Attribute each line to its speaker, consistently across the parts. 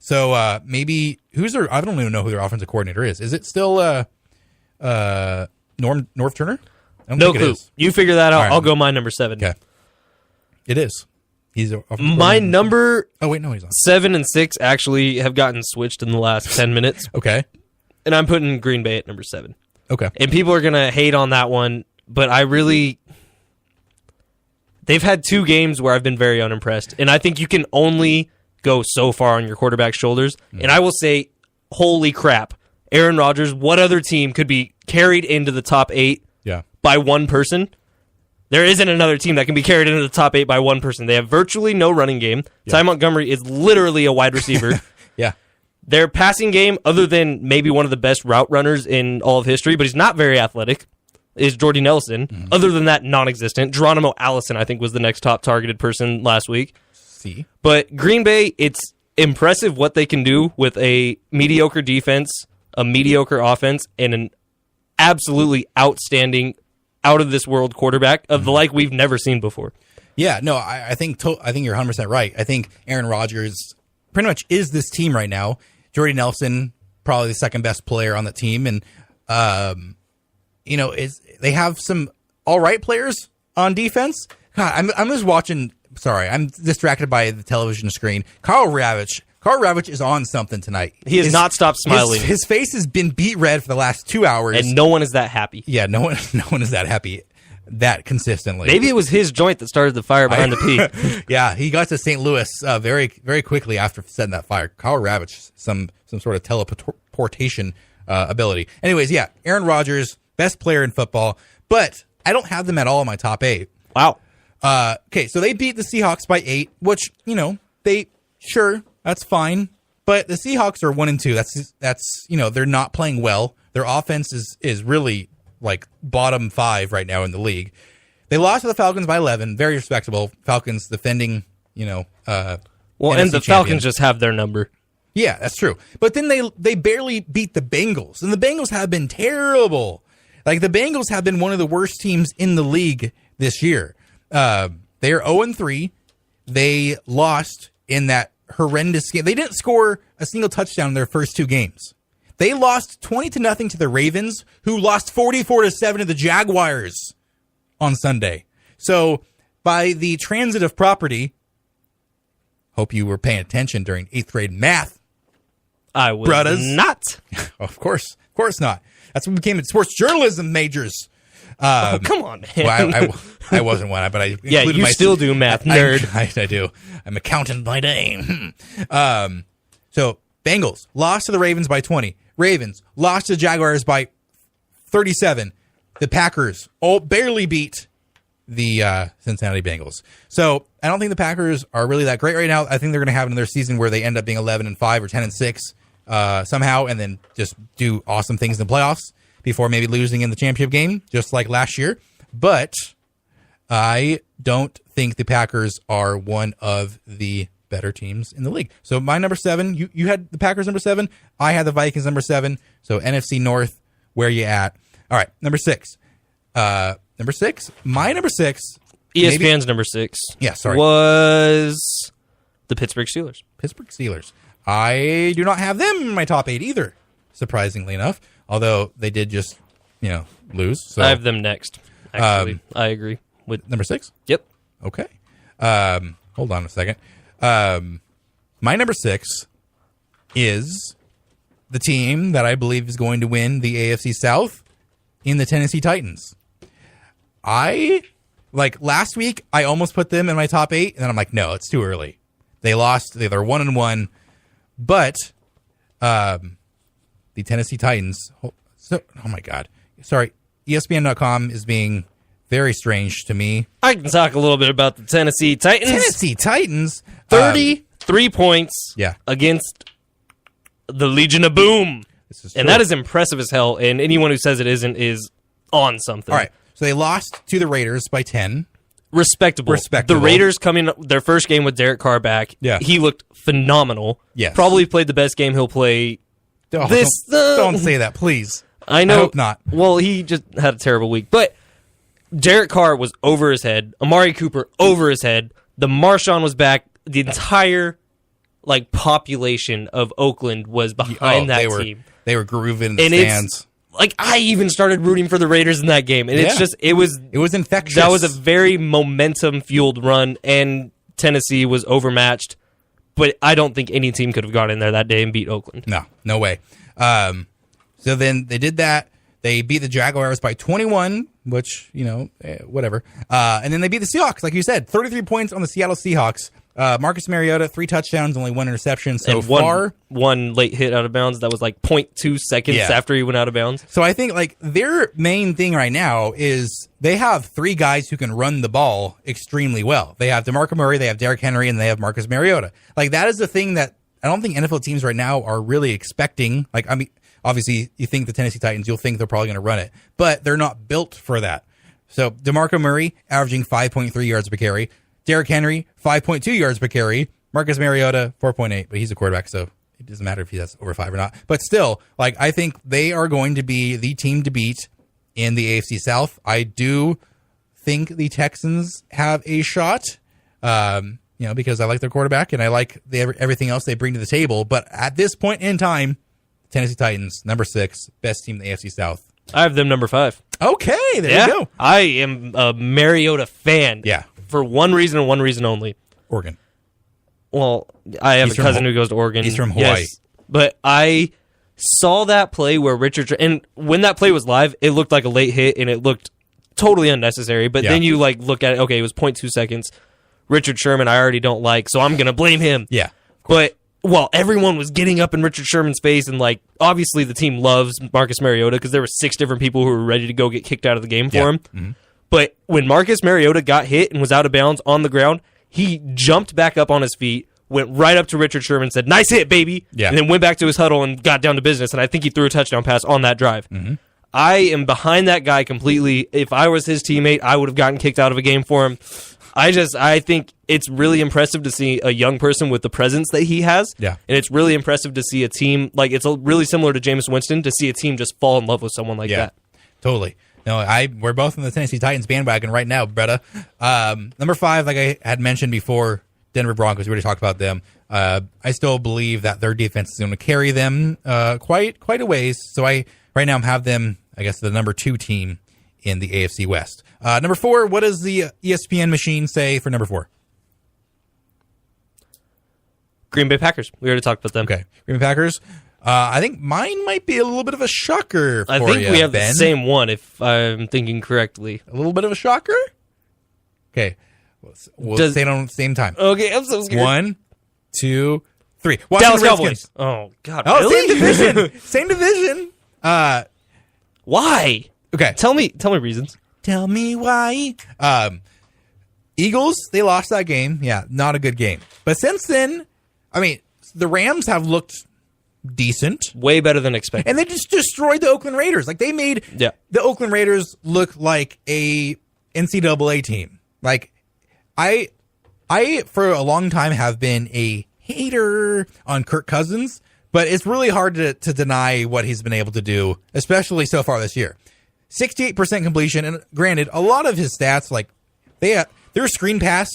Speaker 1: So maybe I don't even know who their offensive coordinator is. Is it still North Turner? I don't
Speaker 2: No
Speaker 1: think it
Speaker 2: clue.
Speaker 1: is.
Speaker 2: You figure that out.
Speaker 1: All right.
Speaker 2: I'll go my number 7.
Speaker 1: Okay. It is. He's
Speaker 2: My number
Speaker 1: Oh wait, no, he's on.
Speaker 2: 7 and 6 actually have gotten switched in the last 10 minutes.
Speaker 1: Okay.
Speaker 2: And I'm putting Green Bay at number 7.
Speaker 1: Okay.
Speaker 2: And people are going to hate on that one, but they've had 2 games where I've been very unimpressed. And I think you can only go so far on your quarterback's shoulders. And I will say, holy crap, Aaron Rodgers, what other team could be carried into the top 8 by one person? There isn't another team that can be carried into the top 8 by one person. They have virtually no running game. Ty Montgomery is literally a wide receiver.
Speaker 1: Yeah.
Speaker 2: Their passing game, other than maybe one of the best route runners in all of history, but he's not very athletic, is Jordy Nelson. Mm-hmm. Other than that, non-existent. Geronimo Allison, I think, was the next top targeted person last week.
Speaker 1: See?
Speaker 2: But Green Bay, it's impressive what they can do with a mediocre defense, a mediocre offense, and an absolutely outstanding, out-of-this-world quarterback of the like we've never seen before.
Speaker 1: Yeah, no, I think you're 100% right. I think Aaron Rodgers pretty much is this team right now. Jordy Nelson, probably the second best player on the team, and they have some all right players on defense. God, I'm just watching. Sorry, I'm distracted by the television screen. Karl Ravitch is on something tonight.
Speaker 2: He has not stopped smiling.
Speaker 1: His face has been beat red for the last 2 hours,
Speaker 2: and no one is that happy.
Speaker 1: Yeah, no one is that happy that consistently.
Speaker 2: Maybe it was his joint that started the fire behind the P.
Speaker 1: Yeah, he got to St. Louis very, very quickly after setting that fire. Karl Ravitch, some sort of teleportation ability. Anyways, yeah, Aaron Rodgers, best player in football, but I don't have them at all in my top 8.
Speaker 2: Wow.
Speaker 1: Okay, so they beat the Seahawks by 8, which, that's fine. But the Seahawks are 1-2. That's they're not playing well. Their offense is really like bottom 5 right now in the league. They lost to the Falcons by 11. Very respectable. Falcons defending,
Speaker 2: and
Speaker 1: NFC
Speaker 2: the Falcons
Speaker 1: champion.
Speaker 2: just have their number.
Speaker 1: Yeah, that's true. But then they barely beat the Bengals, and the Bengals have been terrible. Like the Bengals have been one of the worst teams in the league this year. They are 0-3. They lost in that horrendous game. They didn't score a single touchdown in their first 2 games. They lost 20-0 to the Ravens, who lost 44-7 to the Jaguars on Sunday. So, by the transitive property, hope you were paying attention during 8th grade math.
Speaker 2: I was not.
Speaker 1: Of course not. That's what became sports journalism majors.
Speaker 2: Come on, man.
Speaker 1: Well, I wasn't one, but I
Speaker 2: yeah, you still do math, nerd.
Speaker 1: I do. I'm accountant by day. So Bengals lost to the Ravens by 20. Ravens lost to the Jaguars by 37. The Packers barely beat the Cincinnati Bengals. So I don't think the Packers are really that great right now. I think they're going to have another season where they end up being 11-5 or 10-6 somehow, and then just do awesome things in the playoffs before maybe losing in the championship game, just like last year. But I don't think the Packers are one of the better teams in the league. So my number 7, you had the Packers number 7. I had the Vikings number 7. So NFC North, where you at? All right, number 6. My number 6.
Speaker 2: ESPN's number 6.
Speaker 1: Yeah, sorry.
Speaker 2: Was the Pittsburgh Steelers.
Speaker 1: I do not have them in my top 8 either, surprisingly enough. Although they did just, lose. So
Speaker 2: I have them next. Actually, I agree with
Speaker 1: number 6.
Speaker 2: Yep.
Speaker 1: Okay. Hold on a second. My number 6 is the team that I believe is going to win the AFC South in the Tennessee Titans. Last week, I almost put them in my top 8, and then I'm like, no, it's too early. They lost. They're 1-1, but the Tennessee Titans. Oh my God. Sorry. ESPN.com is being very strange to me.
Speaker 2: I can talk a little bit about the Tennessee Titans. 33 points against the Legion of Boom. And that is impressive as hell. And anyone who says it isn't is on something.
Speaker 1: All right. So they lost to the Raiders by 10.
Speaker 2: Respectable. The Raiders coming their first game with Derek Carr back.
Speaker 1: Yeah.
Speaker 2: He looked phenomenal.
Speaker 1: Yes.
Speaker 2: Probably played the best game he'll play.
Speaker 1: Don't say that, please.
Speaker 2: I know.
Speaker 1: I hope not.
Speaker 2: Well, he just had a terrible week. But Derek Carr was over his head. Amari Cooper over his head. The Marshawn was back. The entire like population of Oakland was behind that team.
Speaker 1: They were grooving in the stands.
Speaker 2: Like I even started rooting for the Raiders in that game, and it was
Speaker 1: infectious.
Speaker 2: That was a very momentum fueled run, and Tennessee was overmatched. But I don't think any team could have got in there that day and beat Oakland.
Speaker 1: No way. So then they did that. They beat the Jaguars by 21, which, whatever. And then they beat the Seahawks, like you said, 33 points on the Seattle Seahawks. Marcus Mariota, 3 touchdowns, only 1 interception so far.
Speaker 2: One late hit out of bounds that was like 0.2 seconds after he went out of bounds.
Speaker 1: So I think like their main thing right now is they have 3 guys who can run the ball extremely well. They have DeMarco Murray, they have Derrick Henry, and they have Marcus Mariota. Like that is the thing that I don't think NFL teams right now are really expecting. Like, I mean, obviously you think the Tennessee Titans, you'll think they're probably going to run it, but they're not built for that. So DeMarco Murray averaging 5.3 yards per carry. Derrick Henry, 5.2 yards per carry. Marcus Mariota, 4.8, but he's a quarterback, so it doesn't matter if he has over 5 or not. But still, like I think they are going to be the team to beat in the AFC South. I do think the Texans have a shot, because I like their quarterback and I like everything else they bring to the table. But at this point in time, Tennessee Titans, number 6, best team in the AFC South.
Speaker 2: I have them number 5.
Speaker 1: Okay, there you go.
Speaker 2: I am a Mariota fan.
Speaker 1: Yeah.
Speaker 2: For one reason and one reason only.
Speaker 1: Oregon.
Speaker 2: Well, I have a cousin who goes to Oregon.
Speaker 1: He's from Hawaii.
Speaker 2: Yes, but I saw that play where and when that play was live, it looked like a late hit and it looked totally unnecessary. But then you look at it, okay, it was 0.2 seconds. Richard Sherman, I already don't like, so I'm going to blame him.
Speaker 1: Yeah.
Speaker 2: But while everyone was getting up in Richard Sherman's face, and obviously the team loves Marcus Mariota because there were 6 different people who were ready to go get kicked out of the game for him. Mm-hmm. But when Marcus Mariota got hit and was out of bounds on the ground, he jumped back up on his feet, went right up to Richard Sherman, said, "Nice hit, baby," and then went back to his huddle and got down to business. And I think he threw a touchdown pass on that drive. Mm-hmm. I am behind that guy completely. If I was his teammate, I would have gotten kicked out of a game for him. I think it's really impressive to see a young person with the presence that he has.
Speaker 1: Yeah.
Speaker 2: And it's really impressive to see a team, it's really similar to Jameis Winston, to see a team just fall in love with someone like that.
Speaker 1: Totally. No, we're both in the Tennessee Titans bandwagon right now, Bretta. Number 5, like I had mentioned before, Denver Broncos. We already talked about them. I still believe that their defense is going to carry them quite a ways. So right now have them, I guess, the number 2 team in the AFC West. Number 4, what does the ESPN machine say for number 4?
Speaker 2: Green Bay Packers. We already talked about them.
Speaker 1: Okay, Green Bay Packers. I think mine might be a little bit of a shocker for you,
Speaker 2: I think we have
Speaker 1: Ben.
Speaker 2: the same one, if I'm thinking correctly.
Speaker 1: A little bit of a shocker? Okay. We'll say it on the same time.
Speaker 2: Okay, I'm so scared.
Speaker 1: 1, 2, 3.
Speaker 2: Dallas Cowboys. Oh, God,
Speaker 1: Oh,
Speaker 2: really?
Speaker 1: same division. Same division.
Speaker 2: Why?
Speaker 1: Okay.
Speaker 2: Tell me reasons.
Speaker 1: Tell me why. Eagles, they lost that game. Yeah, not a good game. But since then, I mean, the Rams have looked decent.
Speaker 2: Way better than expected.
Speaker 1: And they just destroyed the Oakland Raiders. Like, they made the Oakland Raiders look like a NCAA team. Like, I for a long time have been a hater on Kirk Cousins, but it's really hard to deny what he's been able to do, especially so far this year. 68% completion, and granted, a lot of his stats, like, their screen pass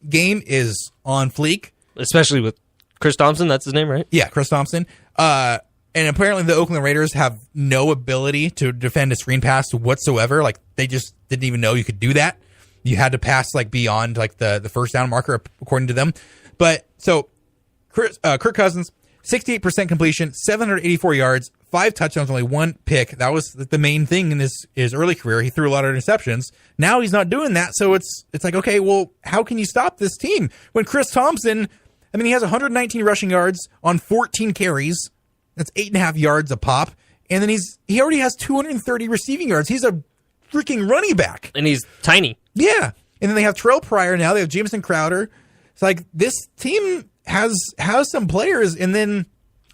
Speaker 1: game is on fleek.
Speaker 2: Especially with Chris Thompson, that's his name, right?
Speaker 1: Yeah, Chris Thompson. And apparently the Oakland Raiders have no ability to defend a screen pass whatsoever. Like, they just didn't even know you could do that. You had to pass, like, beyond, like, the first down marker, according to them. But, so, Kirk Cousins, 68% completion, 784 yards, 5 touchdowns, only 1 pick. That was the main thing in his early career. He threw a lot of interceptions. Now he's not doing that, so it's like, okay, well, how can you stop this team? When Chris Thompson, I mean, he has 119 rushing yards on 14 carries. That's 8.5 yards a pop. And then he already has 230 receiving yards. He's a freaking running back.
Speaker 2: And he's tiny.
Speaker 1: Yeah. And then they have Terrell Pryor now. They have Jamison Crowder. It's like, this team has some players, and then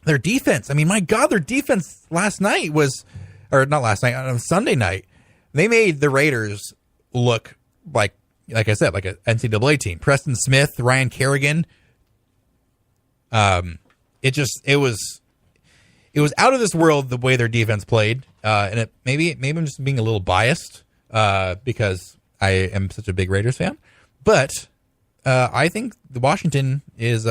Speaker 1: their defense. I mean, my God, their defense last night was, or not last night, on Sunday night, they made the Raiders look like I said, like an NCAA team. Preston Smith, Ryan Kerrigan. It was out of this world the way their defense played, and maybe I'm just being a little biased because I am such a big Raiders fan, but I think the Washington is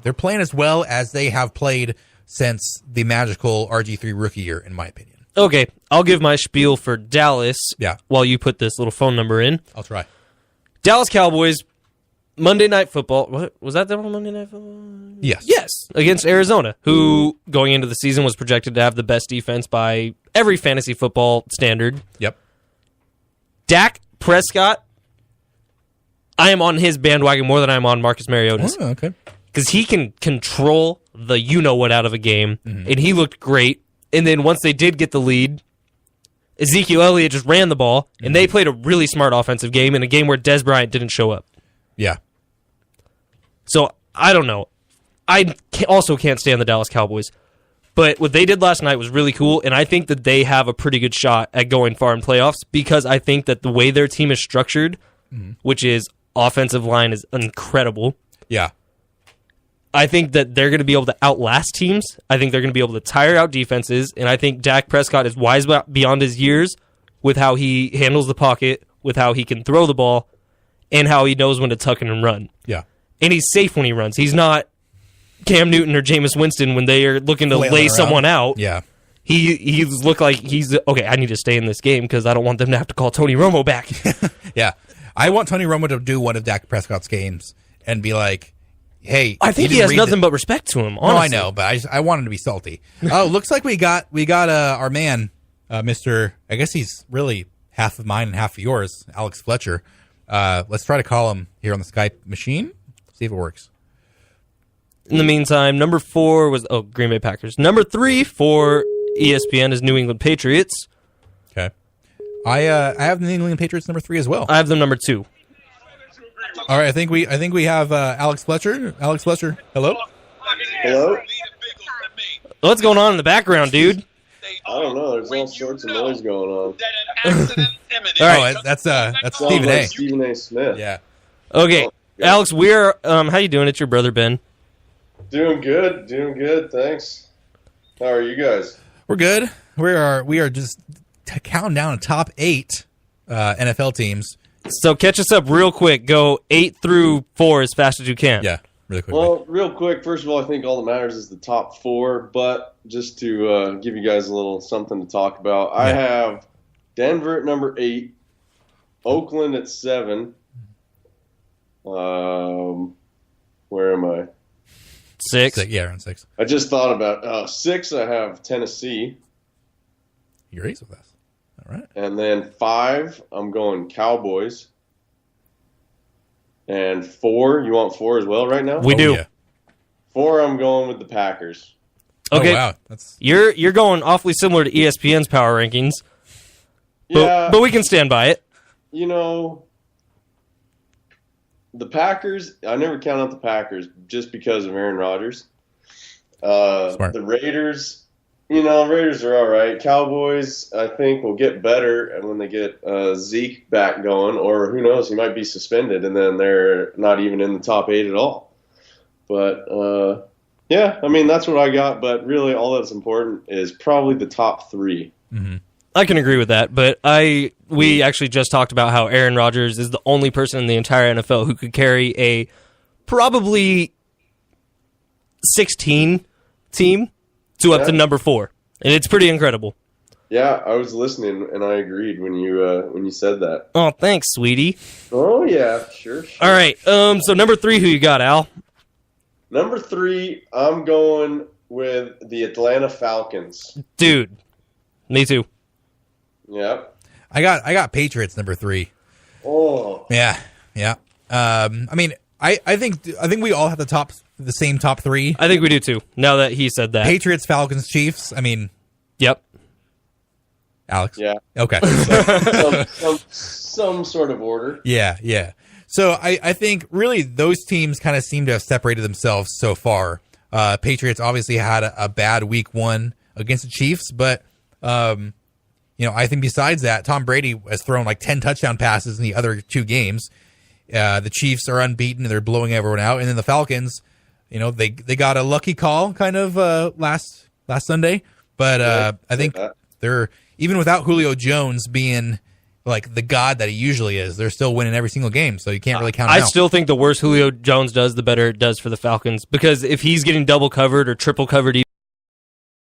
Speaker 1: they're playing as well as they have played since the magical RG3 rookie year, in my opinion.
Speaker 2: Okay, I'll give my spiel for Dallas.
Speaker 1: Yeah.
Speaker 2: While you put this little phone number in.
Speaker 1: I'll try.
Speaker 2: Dallas Cowboys, Monday Night Football. What was that? The Monday Night Football?
Speaker 1: Yes.
Speaker 2: Yes, against Arizona, who going into the season was projected to have the best defense by every fantasy football standard.
Speaker 1: Yep.
Speaker 2: Dak Prescott, I am on his bandwagon more than I'm on Marcus Mariota's.
Speaker 1: Oh, okay.
Speaker 2: Because he can control the you-know-what out of a game, and he looked great. And then once they did get the lead, Ezekiel Elliott just ran the ball, and they played a really smart offensive game in a game where Des Bryant didn't show up.
Speaker 1: Yeah.
Speaker 2: So, I don't know. I also can't stand the Dallas Cowboys. But what they did last night was really cool, and I think that they have a pretty good shot at going far in playoffs because I think that the way their team is structured, which is offensive line is incredible.
Speaker 1: Yeah.
Speaker 2: I think that they're going to be able to outlast teams. I think they're going to be able to tire out defenses, and I think Dak Prescott is wise beyond his years with how he handles the pocket, with how he can throw the ball, and how he knows when to tuck in and run.
Speaker 1: Yeah.
Speaker 2: And he's safe when he runs. He's not Cam Newton or Jameis Winston when they are looking to lay someone out.
Speaker 1: Yeah.
Speaker 2: He looked like he's, okay, I need to stay in this game because I don't want them to have to call Tony Romo back.
Speaker 1: Yeah. I want Tony Romo to do one of Dak Prescott's games and be like, hey,
Speaker 2: I think he has nothing but respect to him, honestly.
Speaker 1: No, I know, but I want him to be salty. Oh, looks like we got our man, Mr. I guess he's really half of mine and half of yours, Alex Fletcher. Let's try to call him here on the Skype machine. See if it works.
Speaker 2: In the meantime, number 4 was Green Bay Packers. Number 3 for ESPN is New England Patriots.
Speaker 1: Okay, I have the New England Patriots number 3 as well.
Speaker 2: I have them number 2.
Speaker 1: All right, I think we have Alex Fletcher. Alex Fletcher, hello.
Speaker 3: Hello?
Speaker 2: What's going on in the background, dude?
Speaker 3: I don't know. There's all sorts of noise going on.
Speaker 2: All right,
Speaker 1: that's
Speaker 3: Sounds
Speaker 1: Stephen
Speaker 3: like
Speaker 1: A.
Speaker 3: Stephen A. Smith.
Speaker 1: Yeah.
Speaker 2: Okay, Alex, we're how you doing? It's your brother Ben.
Speaker 3: Doing good. Thanks. How are you guys?
Speaker 1: We're good. We are just counting down the top 8 NFL teams.
Speaker 2: So catch us up real quick. Go 8 through 4 as fast as you can.
Speaker 1: Yeah, really quickly.
Speaker 3: Well, real quick, first of all, I think all that matters is the top 4, but just to give you guys a little something to talk about, I have Denver at number 8, Oakland at 7. Where am I?
Speaker 2: 6.
Speaker 1: Yeah, around 6.
Speaker 3: I just thought about 6. I have Tennessee.
Speaker 1: You agrees with us. All right.
Speaker 3: And then 5, I'm going Cowboys. And 4, you want 4 as well right now?
Speaker 2: We do.
Speaker 1: Yeah.
Speaker 3: 4, I'm going with the Packers.
Speaker 2: Okay.
Speaker 1: Oh, wow. That's
Speaker 2: You're going awfully similar to ESPN's power rankings. But we can stand by it.
Speaker 3: You know, the Packers, I never count out the Packers just because of Aaron Rodgers.
Speaker 1: Smart.
Speaker 3: The Raiders, Raiders are all right. Cowboys, I think, will get better when they get Zeke back going, or who knows, he might be suspended, and then they're not even in the top 8 at all. But, yeah, I mean, that's what I got, but really all that's important is probably the top 3.
Speaker 1: mm-hmm.
Speaker 2: I can agree with that, but we actually just talked about how Aaron Rodgers is the only person in the entire NFL who could carry a probably 16 team to up to number 4, and it's pretty incredible.
Speaker 3: Yeah, I was listening, and I agreed when you said that.
Speaker 2: Oh, thanks, sweetie.
Speaker 3: Oh, yeah, sure.
Speaker 2: All right, so number 3, who you got, Al?
Speaker 3: Number 3, I'm going with the Atlanta Falcons.
Speaker 2: Dude, me too.
Speaker 3: Yep.
Speaker 1: I got Patriots number 3.
Speaker 3: Oh.
Speaker 1: Yeah. I mean, I think we all have the same top 3.
Speaker 2: I think we do too. Now that he said that.
Speaker 1: Patriots, Falcons, Chiefs. I mean,
Speaker 2: Yep.
Speaker 1: Alex.
Speaker 3: Yeah.
Speaker 1: Okay.
Speaker 3: Some sort of order.
Speaker 1: Yeah. So I think really those teams kind of seem to have separated themselves so far. Patriots obviously had a bad week 1 against the Chiefs, but I think besides that, Tom Brady has thrown like 10 touchdown passes in the other 2 games. The Chiefs are unbeaten and they're blowing everyone out. And then the Falcons, they got a lucky call kind of last Sunday. But I think they're, even without Julio Jones being like the god that he usually is. They're still winning every single game, so you can't really count him
Speaker 2: I
Speaker 1: out.
Speaker 2: still think the worse Julio Jones does, the better it does for the Falcons, because if he's getting double covered or triple covered